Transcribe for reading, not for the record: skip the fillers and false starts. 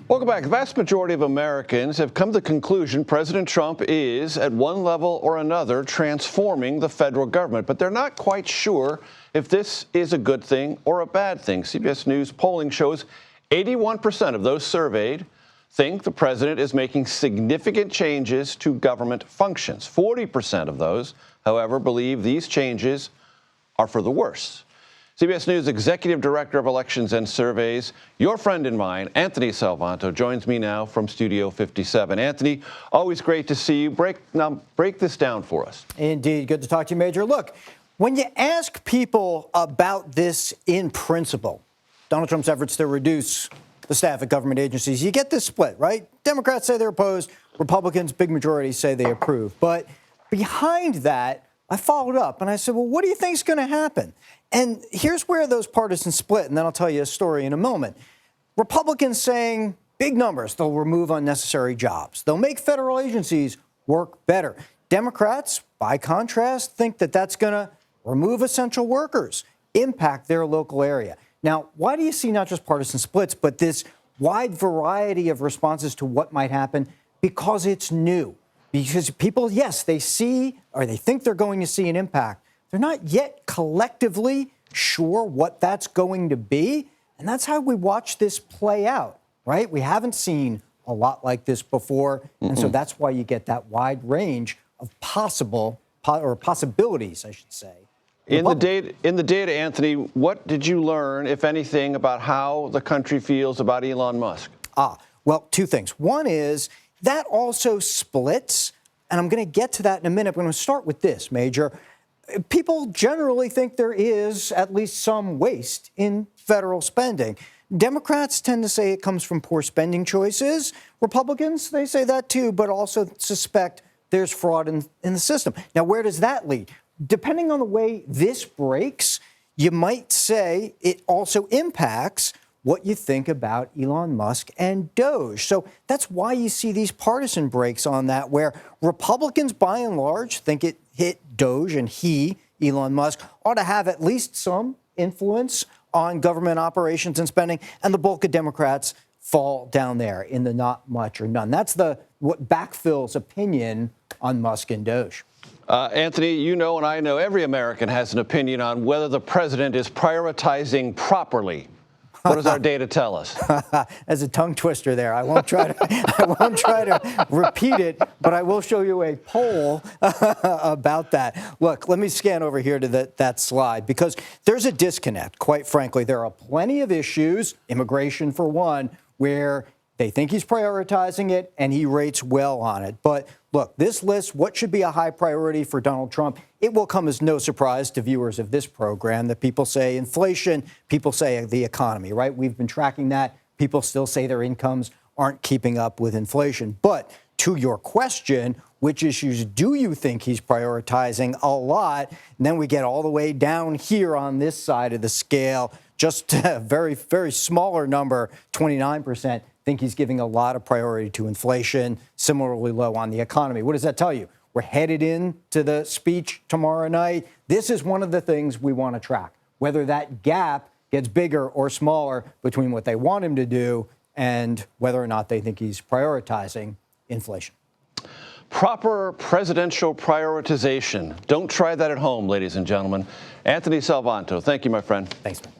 Welcome back. The vast majority of Americans have come to the conclusion President Trump is, at one level or another, transforming the federal government. But they're not quite sure if this is a good thing or a bad thing. CBS News polling shows 81% of those surveyed think the president is making significant changes to government functions. 40% of those, however, believe these changes are for the worse. CBS News Executive Director of Elections and Surveys, your friend and mine, Anthony Salvanto, joins me now from Studio 57. Anthony, always great to see you. Break this down for us. Indeed. Good to talk to you, Major. Look, when you ask people about this in principle, Donald Trump's efforts to reduce the staff at government agencies, you get this split, right? Democrats say they're opposed. Republicans, big majority, say they approve. But behind that, I followed up and I said, well, what do you think is going to happen? And here's where those partisans split, and then I'll tell you a story in a moment. Republicans saying big numbers, they'll remove unnecessary jobs. They'll make federal agencies work better. Democrats, by contrast, think that that's going to remove essential workers, impact their local area. Now, why do you see not just partisan splits, but this wide variety of responses to what might happen? Because it's new. Because people, yes, they see or they think they're going to see an impact. They're not yet collectively sure what that's going to be. And that's how we watch this play out, right? We haven't seen a lot like this before. And so that's why you get that wide range of possibilities, I should say. In the data, Anthony, what did you learn, if anything, about how the country feels about Elon Musk? Well, two things. One is that also splits, and I'm going to get to that in a minute, but I'm going to start with this, Major. People generally think there is at least some waste in federal spending. Democrats tend to say it comes from poor spending choices. Republicans, they say that too, but also suspect there's fraud in the system. Now, where does that lead? Depending on the way this breaks, you might say it also impacts what you think about Elon Musk and Doge. So that's why you see these partisan breaks on that, where Republicans, by and large, think it hit Doge and Elon Musk, ought to have at least some influence on government operations and spending, and the bulk of Democrats fall down there in the not much or none. That's what backfills opinion on Musk and Doge. Anthony, you know and I know every American has an opinion on whether the president is prioritizing properly. What does our data tell us? As a tongue twister there, I won't try to repeat it, but I will show you a poll about that. Look, let me scan over here to that slide, because there's a disconnect. Quite frankly, there are plenty of issues, immigration for one, where they think he's prioritizing it, and he rates well on it. But look, this list, what should be a high priority for Donald Trump, it will come as no surprise to viewers of this program that people say inflation, people say the economy, right? We've been tracking that. People still say their incomes aren't keeping up with inflation. But to your question, which issues do you think he's prioritizing a lot? And then we get all the way down here on this side of the scale, just a very, very smaller number, 29%. Think he's giving a lot of priority to inflation, similarly low on the economy. What does that tell you? We're headed into the speech tomorrow night. This is one of the things we want to track, whether that gap gets bigger or smaller between what they want him to do and whether or not they think he's prioritizing inflation. Proper presidential prioritization. Don't try that at home, ladies and gentlemen. Anthony Salvanto, thank you, my friend. Thanks, man.